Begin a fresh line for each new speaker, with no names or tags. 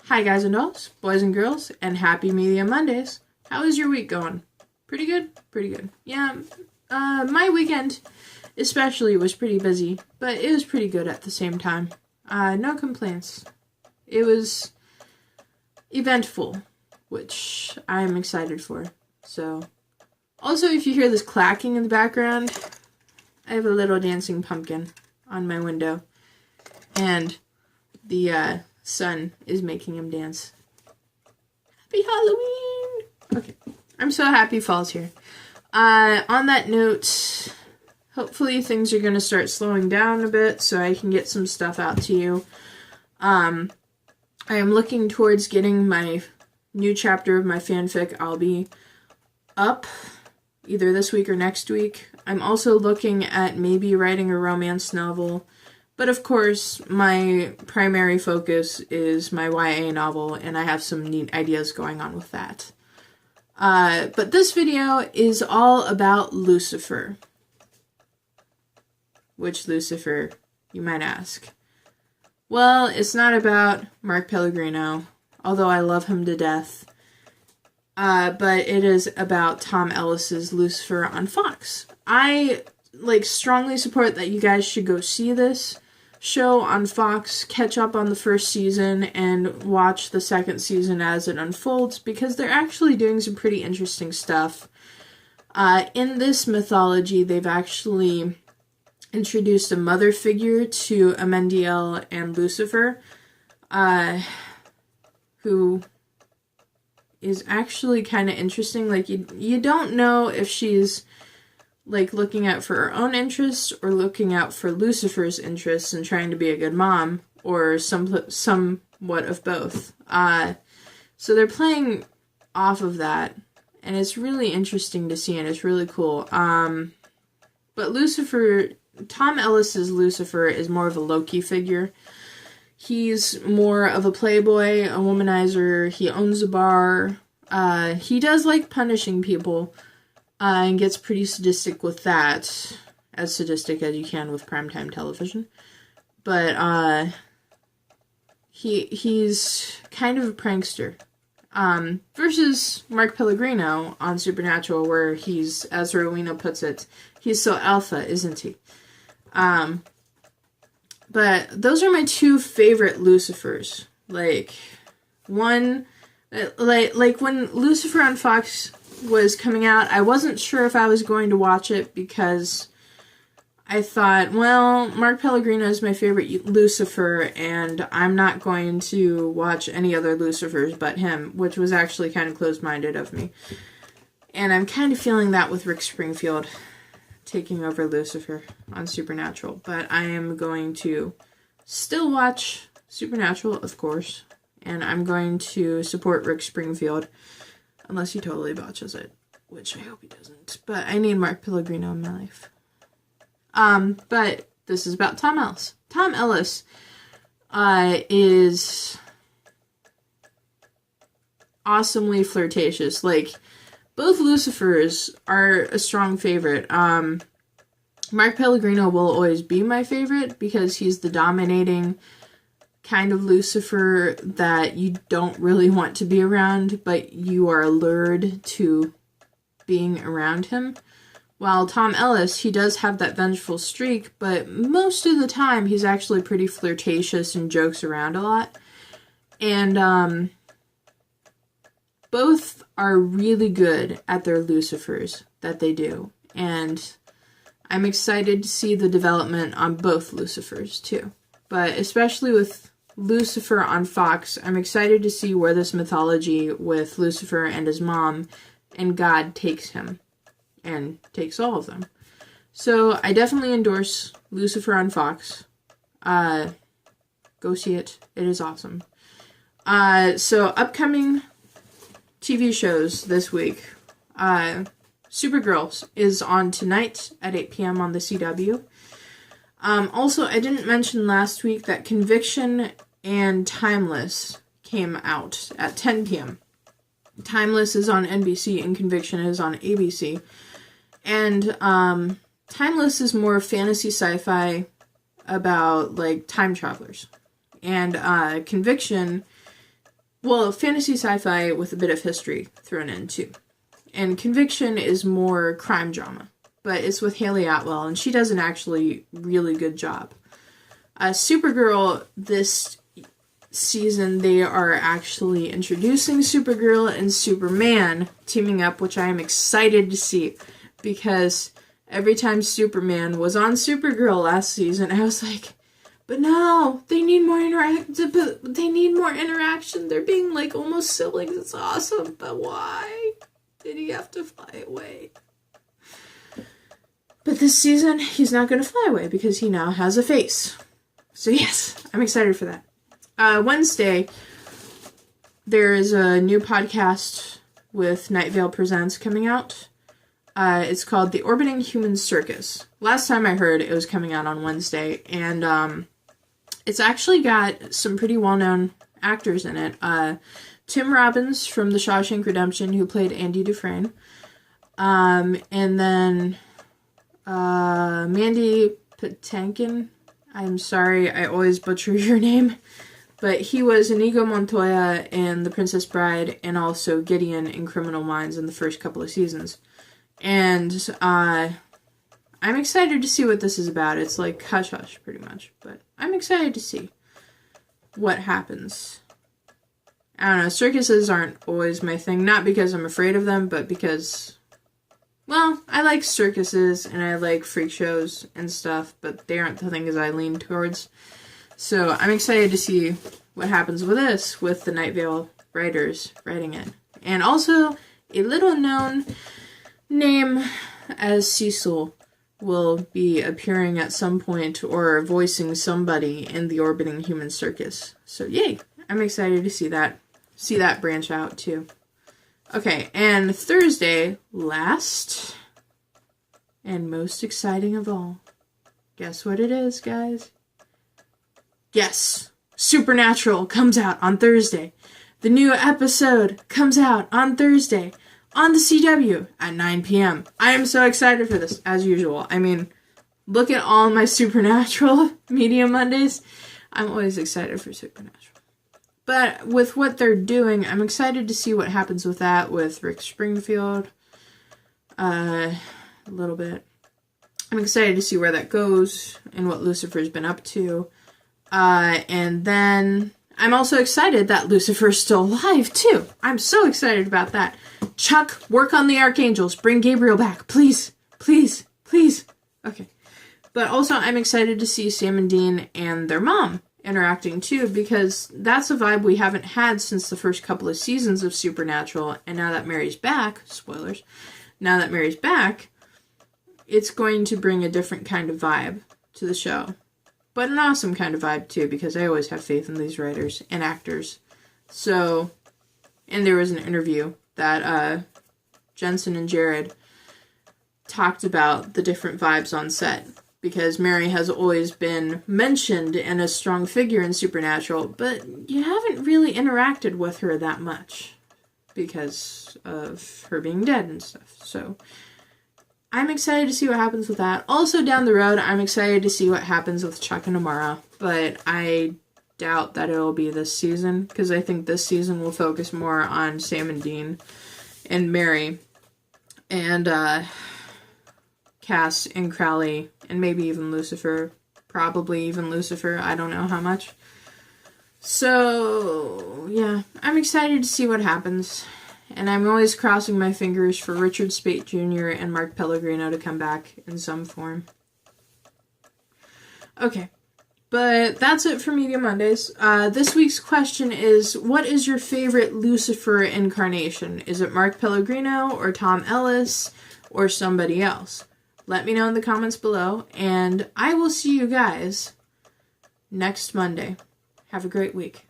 Hi guys and dolls, boys and girls, and happy Media Mondays. How is your week going? Pretty good? Pretty good. Yeah, my weekend especially was pretty busy, but it was pretty good at the same time. No complaints. It was eventful, which I'm excited for. So, also if you hear this clacking in the background, I have a little dancing pumpkin on my window, and the sun is making him dance. Happy Halloween! Okay, I'm so happy fall's here. On that note, hopefully things are going to start slowing down a bit so I can get some stuff out to you. I am looking towards getting my new chapter of my fanfic. I'll be up either this week or next week. I'm also looking at maybe writing a romance novel. But of course, my primary focus is my YA novel, and I have some neat ideas going on with that. But this video is all about Lucifer. Which Lucifer, you might ask? Well, it's not about Mark Pellegrino, although I love him to death. But it is about Tom Ellis's Lucifer on Fox. I strongly support that you guys should go see this show on Fox, catch up on the first season, and watch the second season as it unfolds, because they're actually doing some pretty interesting stuff. In this mythology, they've actually introduced a mother figure to Amendiel and Lucifer, who is actually kind of interesting. You don't know if she's looking out for her own interests or looking out for Lucifer's interests and trying to be a good mom, or somewhat of both. So they're playing off of that, and it's really interesting to see, and it's really cool. But Lucifer, Tom Ellis's Lucifer is more of a low-key figure. He's more of a playboy, a womanizer. He owns a bar. He does like punishing people. And gets pretty sadistic with that, as sadistic as you can with primetime television. But he's kind of a prankster. Versus Mark Pellegrino on Supernatural, where he's, as Rowena puts it, he's so alpha, isn't he? But those are my two favorite Lucifers. When Lucifer on Fox was coming out, I wasn't sure if I was going to watch it, because I thought, well, Mark Pellegrino is my favorite Lucifer, and I'm not going to watch any other Lucifers but him, which was actually kind of closed-minded of me. And I'm kind of feeling that with Rick Springfield taking over Lucifer on Supernatural. But I am going to still watch Supernatural, of course, and I'm going to support Rick Springfield. Unless he totally botches it, which I hope he doesn't. But I need Mark Pellegrino in my life. But this is about Tom Ellis. Tom Ellis is awesomely flirtatious. Both Lucifers are a strong favorite. Mark Pellegrino will always be my favorite, because he's the dominating kind of Lucifer that you don't really want to be around, but you are lured to being around him. While Tom Ellis, he does have that vengeful streak, but most of the time he's actually pretty flirtatious and jokes around a lot. And both are really good at their Lucifers that they do. And I'm excited to see the development on both Lucifers too. But especially with Lucifer on Fox, I'm excited to see where this mythology with Lucifer and his mom and God takes him, and takes all of them. So I definitely endorse Lucifer on Fox. Go see it. It is awesome. So upcoming TV shows this week. Supergirl is on tonight at 8 p.m. on the CW. Also, I didn't mention last week that Conviction and Timeless came out at 10 p.m. Timeless is on NBC and Conviction is on ABC. And Timeless is more fantasy sci-fi about, time travelers. And Conviction well, fantasy sci-fi with a bit of history thrown in too. And Conviction is more crime drama, but it's with Haley Atwell, and she does an actually really good job. Supergirl, this season, they are actually introducing Supergirl and Superman teaming up, which I am excited to see, because every time Superman was on Supergirl last season, I was like, but no, they need more interaction. They're being like almost siblings. It's awesome, but why did he have to fly away? But this season, he's not going to fly away because he now has a face. So yes, I'm excited for that. Wednesday, there is a new podcast with Night Vale Presents coming out. It's called The Orbiting Human Circus. Last time I heard, it was coming out on Wednesday, and it's actually got some pretty well-known actors in it. Tim Robbins from The Shawshank Redemption, who played Andy Dufresne. And then Mandy Patinkin. I'm sorry, I always butcher your name. But he was Inigo Montoya in The Princess Bride, and also Gideon in Criminal Minds in the first couple of seasons. And I'm excited to see what this is about. It's like hush hush, pretty much. But I'm excited to see what happens. I don't know, circuses aren't always my thing. Not because I'm afraid of them, but because, well, I like circuses and I like freak shows and stuff, but they aren't the things I lean towards. So I'm excited to see what happens with this, with the Night Vale writers writing it. And also, a little known name as Cecil will be appearing at some point or voicing somebody in the Orbiting Human Circus. So yay, I'm excited to see that branch out too. Okay, and Thursday, last and most exciting of all. Guess what it is, guys? Yes, Supernatural comes out on Thursday. The new episode comes out on Thursday on the CW at 9 p.m. I am so excited for this, as usual. I mean, look at all my Supernatural Media Mondays. I'm always excited for Supernatural. But with what they're doing, I'm excited to see what happens with that, with Rick Springfield. A little bit. I'm excited to see where that goes and what Lucifer's been up to. And then I'm also excited that Lucifer's still alive, too. I'm so excited about that. Chuck, work on the Archangels. Bring Gabriel back. Please. Please. Please. Okay. But also, I'm excited to see Sam and Dean and their mom interacting, too, because that's a vibe we haven't had since the first couple of seasons of Supernatural. And now that Mary's back, spoilers, now that Mary's back, it's going to bring a different kind of vibe to the show. But an awesome kind of vibe, too, because I always have faith in these writers and actors. So, and there was an interview that Jensen and Jared talked about the different vibes on set. Because Mary has always been mentioned and a strong figure in Supernatural, but you haven't really interacted with her that much because of her being dead and stuff. So I'm excited to see what happens with that. Also down the road, I'm excited to see what happens with Chuck and Amara, but I doubt that it'll be this season, because I think this season will focus more on Sam and Dean and Mary and Cass and Crowley, and maybe even Lucifer. Probably even Lucifer. I don't know how much. So, yeah. I'm excited to see what happens. And I'm always crossing my fingers for Richard Speight Jr. and Mark Pellegrino to come back in some form. Okay. But that's it for Media Mondays. This week's question is, what is your favorite Lucifer incarnation? Is it Mark Pellegrino or Tom Ellis or somebody else? Let me know in the comments below, and I will see you guys next Monday. Have a great week.